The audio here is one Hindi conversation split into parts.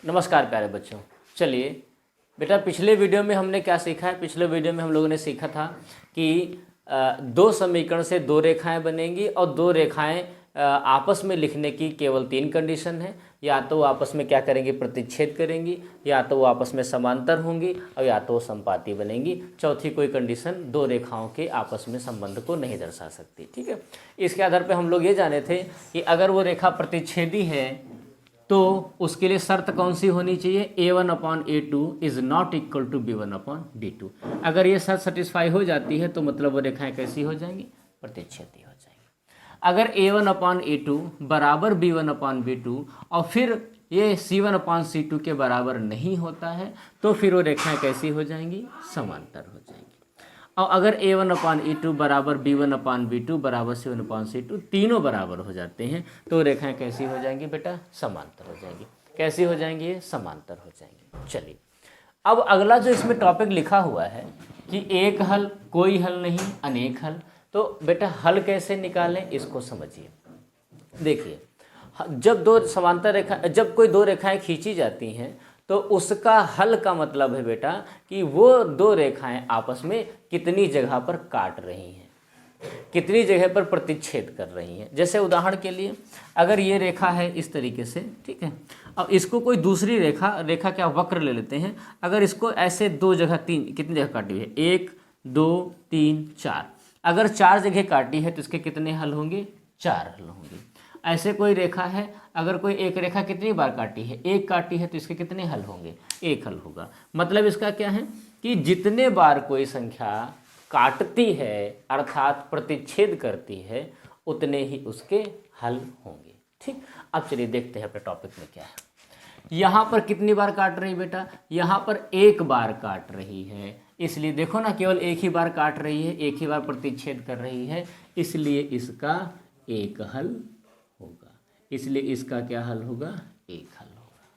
नमस्कार प्यारे बच्चों। चलिए बेटा, पिछले वीडियो में हमने क्या सीखा है? पिछले वीडियो में हम लोगों ने सीखा था कि दो समीकरण से दो रेखाएं बनेंगी और दो रेखाएं आपस में लिखने की केवल तीन कंडीशन है। या तो वो आपस में क्या करेंगी, प्रतिच्छेद करेंगी, या तो वो आपस में समांतर होंगी, और या तो वो समपाती बनेंगी। चौथी कोई कंडीशन दो रेखाओं के आपस में संबंध को नहीं दर्शा सकती। ठीक है, इसके आधार पर हम लोग ये जाने थे कि अगर वो रेखा प्रतिच्छेदी है तो उसके लिए शर्त कौन सी होनी चाहिए? a1/a2 is not equal to b1/b2। अगर ये शर्त सेटिस्फाई हो जाती है तो मतलब वो रेखाएं कैसी हो जाएंगी? प्रतिच्छेदी हो जाएंगी। अगर a1/a2 बराबर b1/b2 और फिर ये c1/c2 के बराबर नहीं होता है तो फिर वो रेखाएं कैसी हो जाएंगी? समांतर हो जाएंगी। और अगर a1/a2 बराबर b1/b2 बराबर c1/c2 तीनों बराबर हो जाते हैं तो रेखाएं कैसी हो जाएंगी बेटा? समांतर हो जाएंगी। कैसी हो जाएंगी? ये समांतर हो जाएंगी। चलिए, अब अगला जो इसमें टॉपिक लिखा हुआ है कि एक हल, कोई हल नहीं, अनेक हल। तो बेटा हल कैसे निकालें इसको समझिए। देखिए, जब कोई दो रेखाएं खींची जाती हैं तो उसका हल का मतलब है बेटा कि वो दो रेखाएं आपस में कितनी जगह पर काट रही हैं, कितनी जगह पर प्रतिच्छेद कर रही हैं। जैसे उदाहरण के लिए अगर ये रेखा है इस तरीके से, ठीक है, अब इसको कोई दूसरी रेखा क्या वक्र ले लेते हैं। अगर इसको ऐसे दो जगह, कितनी जगह काटी हुई है? 1 2 3 4। अगर 4 जगह काटी है तो इसके कितने हल होंगे? 4 हल होंगे। ऐसे कोई रेखा है, अगर कोई एक रेखा कितनी बार काटी है? एक काटी है तो इसके कितने हल होंगे? एक हल होगा। मतलब इसका क्या है कि जितने बार कोई संख्या काटती है अर्थात प्रतिच्छेद करती है उतने ही उसके हल होंगे। ठीक, अब चलिए देखते हैं अपने टॉपिक में क्या है। यहाँ पर कितनी बार काट रही बेटा? यहाँ पर एक बार काट रही है, इसलिए देखो ना, केवल एक ही बार काट रही है, एक ही बार प्रतिच्छेद कर रही है, इसलिए इसका एक हल होगा। इसलिए इसका क्या हल होगा? एक हल होगा।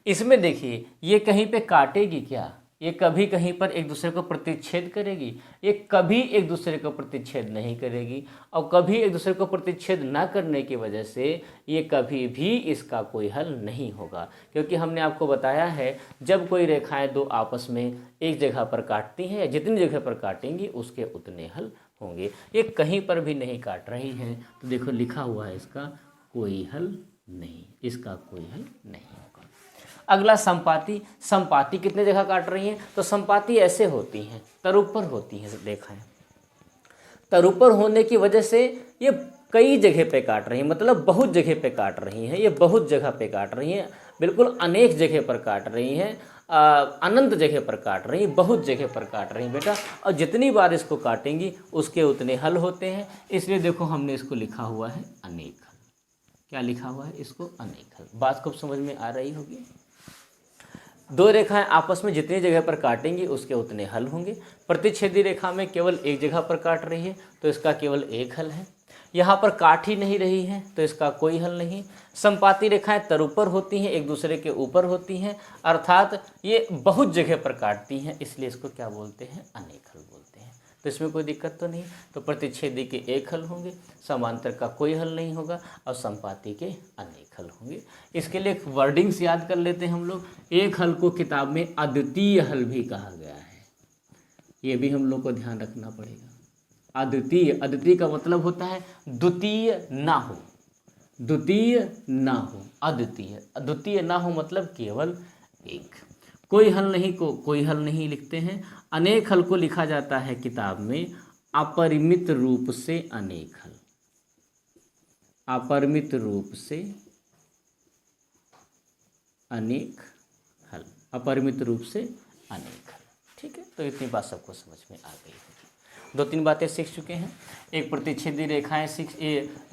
इसमें देखिए, ये कहीं पे काटेगी क्या? ये कभी कहीं पर एक दूसरे को प्रतिच्छेद करेगी? ये कभी एक दूसरे को प्रतिच्छेद नहीं करेगी। और कभी एक दूसरे को प्रतिच्छेद ना करने की वजह से ये कभी भी इसका कोई हल नहीं होगा, क्योंकि हमने आपको बताया है जब कोई रेखाएं दो आपस में एक जगह पर काटती हैं या जितनी जगह पर काटेंगी उसके उतने हल होंगे। ये कहीं पर भी नहीं काट रही हैं तो देखो लिखा हुआ है इसका कोई हल नहीं, इसका कोई हल नहीं होगा। अगला संपाती। संपाती कितने जगह काट रही हैं? तो संपाती ऐसे होती हैं, तरुपर होती हैं रेखाएं। तरुपर होने की वजह से ये कई जगह पे काट रही हैं, मतलब बहुत जगह पे काट रही हैं। ये बहुत जगह पे काट रही हैं, बिल्कुल अनेक जगह पर काट रही हैं, अनंत जगह पर काट रही हैं, बहुत जगह पर काट रही हैं बेटा। और जितनी बार इसको काटेंगी उसके उतने हल होते हैं। इसलिए देखो हमने इसको लिखा हुआ है अनेक हल। क्या लिखा हुआ है? इसको अनेक हल। बात खूब समझ में आ रही होगी। दो रेखाएं आपस में जितनी जगह पर काटेंगी उसके उतने हल होंगे। प्रतिच्छेदी रेखा में केवल एक जगह पर काट रही है तो इसका केवल एक हल है। यहाँ पर काट ही नहीं रही है तो इसका कोई हल नहीं। संपाती रेखाएं तरुपर होती हैं, एक दूसरे के ऊपर होती हैं, अर्थात ये बहुत जगह पर काटती हैं, इसलिए इसको क्या बोलते हैं? अनेक हल बोलते हैं। तो इसमें कोई दिक्कत तो नहीं। तो प्रतिच्छेदी के एक हल होंगे, समांतर का कोई हल नहीं होगा, और संपाती के अनेक हल होंगे। इसके लिए एक वर्डिंग्स याद कर लेते हैं हम लोग। एक हल को किताब में अद्वितीय हल भी कहा गया है, ये भी हम लोग को ध्यान रखना पड़ेगा। अद्वितीय, अद्वितीय का मतलब होता है द्वितीय ना हो, द्वितीय ना हो, अद्वितीय। द्वितीय ना हो मतलब केवल एक। कोई हल नहीं को कोई हल नहीं लिखते हैं। अनेक हल को लिखा जाता है किताब में अपरिमित रूप से अनेक हल, अपरिमित रूप से अनेक हल, अपरिमित रूप से अनेक हल। ठीक है, तो इतनी बात सबको समझ में आ गई होगी। दो तीन बातें सीख चुके हैं। एक प्रतिच्छेदी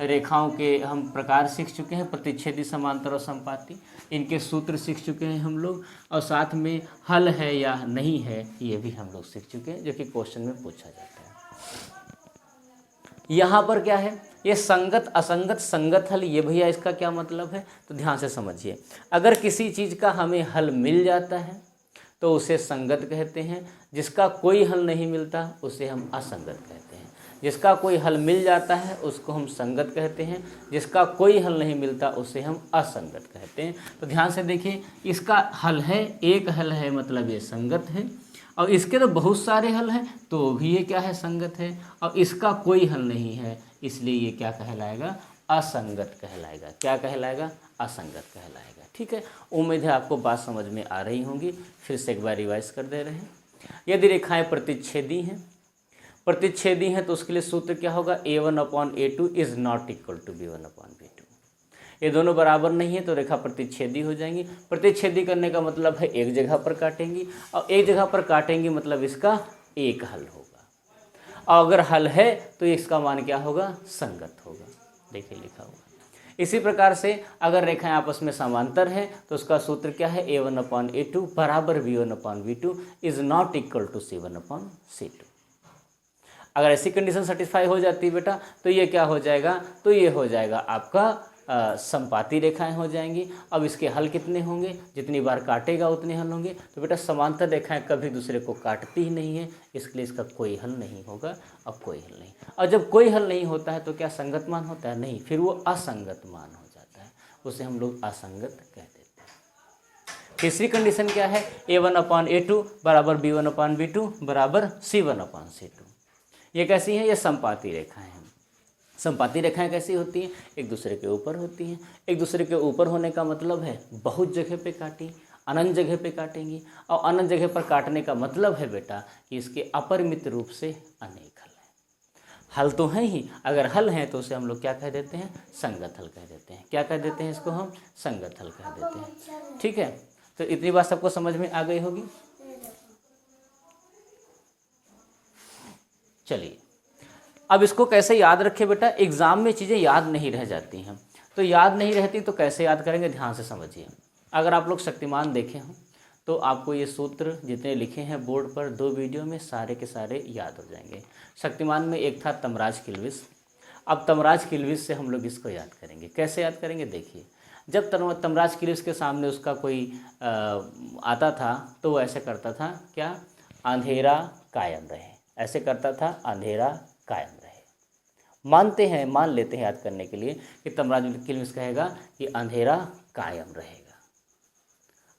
रेखाओं के हम प्रकार सीख चुके हैं, प्रतिच्छेदी, समांतर और संपाती। इनके सूत्र सीख चुके हैं हम लोग, और साथ में हल है या नहीं है ये भी हम लोग सीख चुके हैं, जो कि क्वेश्चन में पूछा जाता है। यहाँ पर क्या है? ये संगत, असंगत, संगत हल। ये भैया इसका क्या मतलब है? तो ध्यान से समझिए। अगर किसी चीज़ का हमें हल मिल जाता है तो उसे संगत कहते हैं, जिसका कोई हल नहीं मिलता उसे हम असंगत कहते हैं। जिसका कोई हल मिल जाता है उसको हम संगत कहते हैं, जिसका कोई हल नहीं मिलता उसे हम असंगत कहते हैं। तो ध्यान से देखिए, इसका हल है, एक हल है मतलब ये संगत है, और इसके तो बहुत सारे हल हैं तो भी ये क्या है, संगत है, और इसका कोई हल नहीं है इसलिए ये क्या कहलाएगा, असंगत कहलाएगा। क्या कहलाएगा, असंगत कहलाएगा। ठीक है, उम्मीद है आपको बात समझ में आ रही होंगी। फिर से एक बार रिवाइज कर दे रहे हैं। यदि रेखाएं प्रतिच्छेदी हैं तो उसके लिए सूत्र क्या होगा, A1/A2 is not equal to B1/B2। ये दोनों बराबर नहीं है तो रेखा प्रतिच्छेदी हो जाएंगी। प्रतिच्छेदी करने का मतलब है एक जगह पर काटेंगी, और एक जगह पर काटेंगी मतलब इसका एक हल होगा, और अगर हल है तो इसका मान क्या होगा, संगत होगा। देखिए लिखा हुआ। इसी प्रकार से अगर रेखाएं आपस में समांतर हैं तो उसका सूत्र क्या है, A1/A2 बराबर B1/B2 is not equal to C1/C2। अगर ऐसी कंडीशन सेटिस्फाई हो जाती है बेटा तो ये क्या हो जाएगा, तो ये हो जाएगा आपका संपाती रेखाएं हो जाएंगी। अब इसके हल कितने होंगे, जितनी बार काटेगा उतने हल होंगे। तो बेटा समांतर रेखाएं कभी दूसरे को काटती ही नहीं है, इसके लिए इसका कोई हल नहीं होगा। अब कोई हल नहीं, और जब कोई हल नहीं होता है तो क्या संगत मान होता है, नहीं, फिर वो असंगत मान हो जाता है, उसे हम लोग असंगत कह देते हैं। तीसरी कंडीशन क्या है, A1/A2 बराबर B1/B2 बराबर C1/C2। ये कैसी है, ये संपाती रेखाएं हैं। संपाती रेखाएं कैसी होती हैं, एक दूसरे के ऊपर होती हैं। एक दूसरे के ऊपर होने का मतलब है बहुत जगह पे काटी, अनंत जगह पे काटेंगी, और अनंत जगह पर काटने का मतलब है बेटा कि इसके अपरिमित रूप से अनेक हल हैं। हल तो हैं ही, अगर हल हैं तो उसे हम लोग क्या कह देते हैं, संगत हल कह देते हैं। क्या कह देते हैं इसको हम, संगत हल कह देते हैं। ठीक है, तो इतनी बात सबको समझ में आ गई होगी। चलिए, अब इसको कैसे याद रखें बेटा, एग्ज़ाम में चीज़ें याद नहीं रह जाती हैं, तो याद नहीं रहती तो कैसे याद करेंगे, ध्यान से समझिए। अगर आप लोग शक्तिमान देखे हों तो आपको ये सूत्र जितने लिखे हैं बोर्ड पर 2 वीडियो में सारे के सारे याद हो जाएंगे। शक्तिमान में एक था तमराज किल्विस, अब तमराज किल्विस से हम लोग इसको याद करेंगे। कैसे याद करेंगे, देखिए, जब तमराज किल्विस के सामने उसका कोई आता था तो वो ऐसे करता था, क्या, अंधेरा कायम रहे, ऐसे करता था, अंधेरा कायम रहे। मानते हैं, मान लेते हैं याद करने के लिए कि तमराज किल्विस कहेगा कि अंधेरा कायम रहेगा,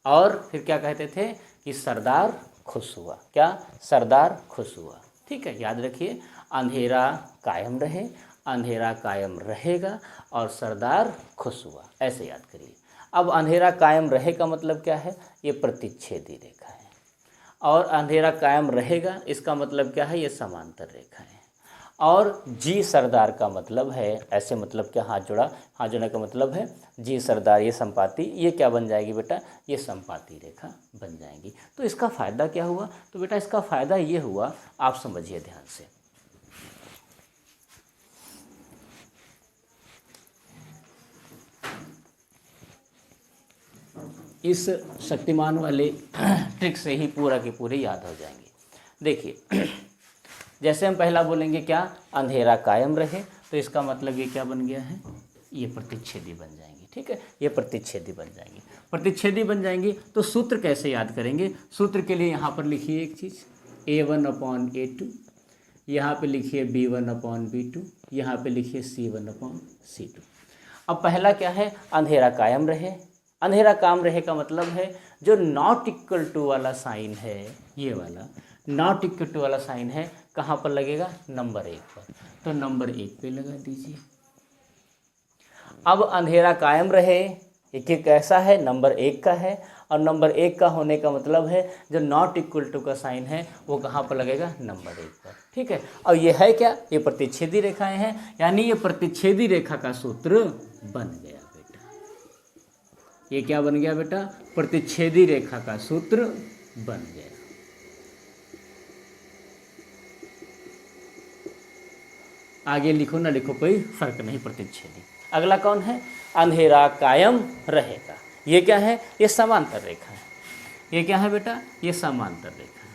और फिर क्या कहते थे कि सरदार खुश हुआ। क्या, सरदार खुश हुआ। ठीक है, याद रखिए, अंधेरा कायम रहे, अंधेरा कायम रहेगा, और सरदार खुश हुआ, ऐसे याद करिए। अब अंधेरा कायम रहे का मतलब क्या है, ये प्रतिच्छेदी रेखा है, और अंधेरा कायम रहेगा इसका मतलब क्या है, ये समांतर रेखा है। और जी सरदार का मतलब है, ऐसे मतलब क्या, हाथ जोड़ा, हाथ जोड़ने का मतलब है जी सरदार, ये संपाती, ये क्या बन जाएगी बेटा, ये संपाती रेखा बन जाएगी। तो इसका फ़ायदा क्या हुआ, तो बेटा इसका फ़ायदा ये हुआ, आप समझिए ध्यान से। इस शक्तिमान वाले ट्रिक से ही पूरा के पूरे याद हो जाएंगे। देखिए, जैसे हम पहला बोलेंगे क्या, अंधेरा कायम रहे, तो इसका मतलब ये क्या बन गया है, ये प्रतिच्छेदी बन जाएंगी। ठीक है, ये प्रतिच्छेदी बन जाएंगी। प्रतिच्छेदी बन जाएंगी तो सूत्र कैसे याद करेंगे, सूत्र के लिए यहाँ पर लिखिए एक चीज़, A1/A2, यहाँ पे लिखिए B1/B2, यहाँ पे लिखिए C1/C2। अब पहला क्या है, अंधेरा कायम रहे। अंधेरा कायम रहे का मतलब है जो नॉट इक्वल टू वाला साइन है, ये वाला नॉट इक्वल टू वाला साइन है, कहाँ पर लगेगा, नंबर 1 पर, तो नंबर 1 पे लगा दीजिए। अब अंधेरा कायम रहे, एक कैसा है, नंबर 1 का है, और नंबर 1 का होने का मतलब है जो नॉट इक्वल टू का साइन है वो कहाँ पर लगेगा, नंबर 1 पर। ठीक है, और ये है क्या, ये प्रतिच्छेदी रेखाएं हैं, यानी ये प्रतिच्छेदी रेखा का सूत्र बन गया बेटा। ये क्या बन गया बेटा, प्रतिच्छेदी रेखा का सूत्र बन गया। आगे लिखो ना लिखो कोई फर्क नहीं, प्रतिच्छेदी। अगला कौन है, अंधेरा कायम रहेगा। ये क्या है, ये समांतर रेखा है। ये क्या है बेटा, ये समांतर रेखा है।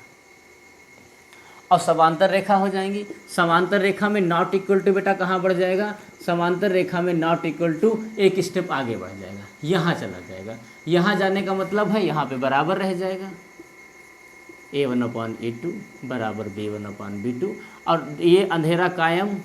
और समांतर रेखा हो जाएंगी, समांतर रेखा में नॉट इक्वल टू बेटा कहाँ बढ़ जाएगा, समांतर रेखा में नॉट इक्वल टू एक स्टेप आगे बढ़ जाएगा, यहाँ चला जाएगा। यहाँ जाने का मतलब है यहाँ पे बराबर रह जाएगा, A1/A2 बराबर B1/B2, और ये अंधेरा कायम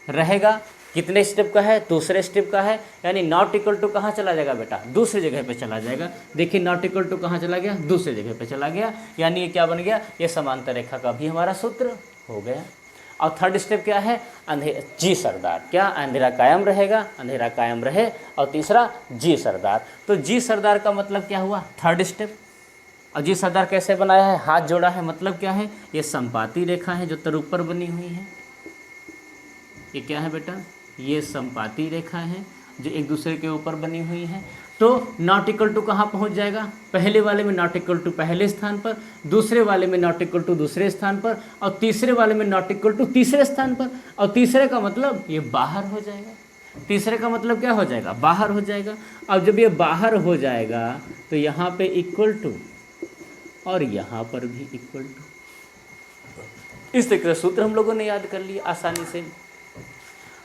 रहेगा। कितने स्टेप का है? दूसरे स्टेप का है, यानी नॉट इक्वल टू कहाँ चला जाएगा बेटा? दूसरी जगह पे चला जाएगा। देखिए नॉट इक्वल टू कहाँ चला गया? दूसरी जगह पे चला गया, यानी ये क्या बन गया? ये समांतर रेखा का भी हमारा सूत्र हो गया। और थर्ड स्टेप क्या है? जी सरदार। क्या? अंधेरा कायम रहेगा, अंधेरा कायम रहे। और तीसरा जी सरदार। तो जी सरदार का मतलब क्या हुआ? Third step. और जी सरदार कैसे बनाया है? हाथ जोड़ा है, मतलब क्या है? ये समपाती रेखा है जो तर ऊपर बनी हुई है। ये क्या है बेटा? ये समपाती रेखा है जो एक दूसरे के ऊपर बनी हुई है। तो नॉट इक्वल टू कहाँ पहुँच जाएगा? पहले वाले में नॉट इक्वल टू पहले स्थान पर, दूसरे वाले में नॉट इक्वल टू दूसरे स्थान पर, और तीसरे वाले में नॉट इक्वल टू तीसरे स्थान पर। और तीसरे का मतलब ये बाहर हो जाएगा। तीसरे का मतलब क्या हो जाएगा? बाहर हो जाएगा। अब जब ये बाहर हो जाएगा तो यहाँ पे इक्वल टू और यहाँ पर भी इक्वल टू। इस तरह सूत्र हम लोगों ने याद कर लिया आसानी से।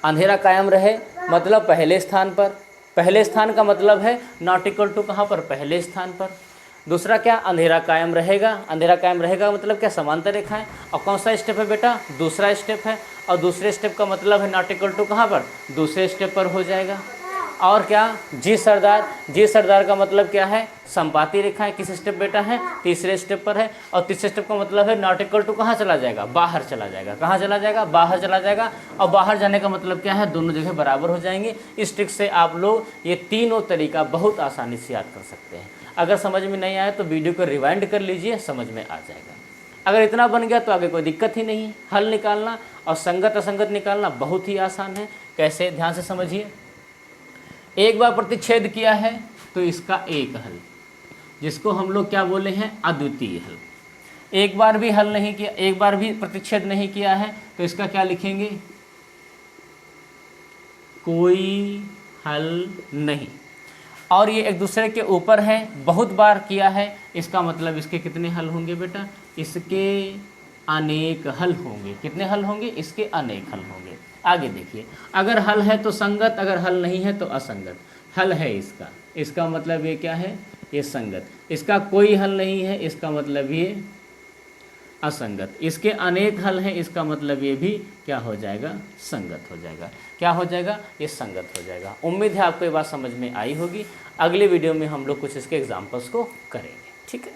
अंधेरा कायम रहे मतलब पहले स्थान पर, पहले स्थान का मतलब है नॉट इक्वल टू कहाँ पर? पहले स्थान पर। दूसरा क्या? अंधेरा कायम रहेगा। अंधेरा कायम रहेगा मतलब क्या? समांतर रेखा है। और कौन सा स्टेप है बेटा? दूसरा स्टेप है। और दूसरे स्टेप का मतलब है नॉट इक्वल टू कहाँ पर? दूसरे स्टेप पर हो जाएगा। और क्या? जी सरदार। जी सरदार का मतलब क्या है? संपाती रेखा है। किस स्टेप बेटा है? तीसरे स्टेप पर है। और तीसरे स्टेप का मतलब है नॉट इक्वल टू कहाँ चला जाएगा? बाहर चला जाएगा। कहाँ चला जाएगा? बाहर चला जाएगा। और बाहर जाने का मतलब क्या है? दोनों जगह बराबर हो जाएंगे। इस ट्रिक से आप लोग ये तीनों तरीका बहुत आसानी से याद कर सकते हैं। अगर समझ में नहीं आया तो वीडियो को रिवाइंड कर लीजिए, समझ में आ जाएगा। अगर इतना बन गया तो आगे कोई दिक्कत ही नहीं है। हल निकालना और संगत असंगत निकालना बहुत ही आसान है। कैसे? ध्यान से समझिए। एक बार प्रतिच्छेद किया है तो इसका एक हल, जिसको हम लोग क्या बोले हैं? अद्वितीय हल। एक बार भी हल नहीं किया, एक बार भी प्रतिच्छेद नहीं किया है तो इसका क्या लिखेंगे? कोई हल नहीं। और ये एक दूसरे के ऊपर है, बहुत बार किया है, इसका मतलब इसके कितने हल होंगे बेटा? इसके अनेक हल होंगे। कितने हल होंगे? इसके अनेक हल होंगे। आगे देखिए, अगर हल है तो संगत, अगर हल नहीं है तो असंगत। हल है इसका, इसका मतलब ये क्या है? ये संगत। इसका कोई हल नहीं है, इसका मतलब ये असंगत। इसके अनेक हल हैं, इसका मतलब ये भी क्या हो जाएगा? संगत हो जाएगा। क्या हो जाएगा? ये संगत हो जाएगा। उम्मीद है आपको ये बात समझ में आई होगी। अगले वीडियो में हम लोग कुछ इसके एग्जाम्पल्स को करेंगे। ठीक है।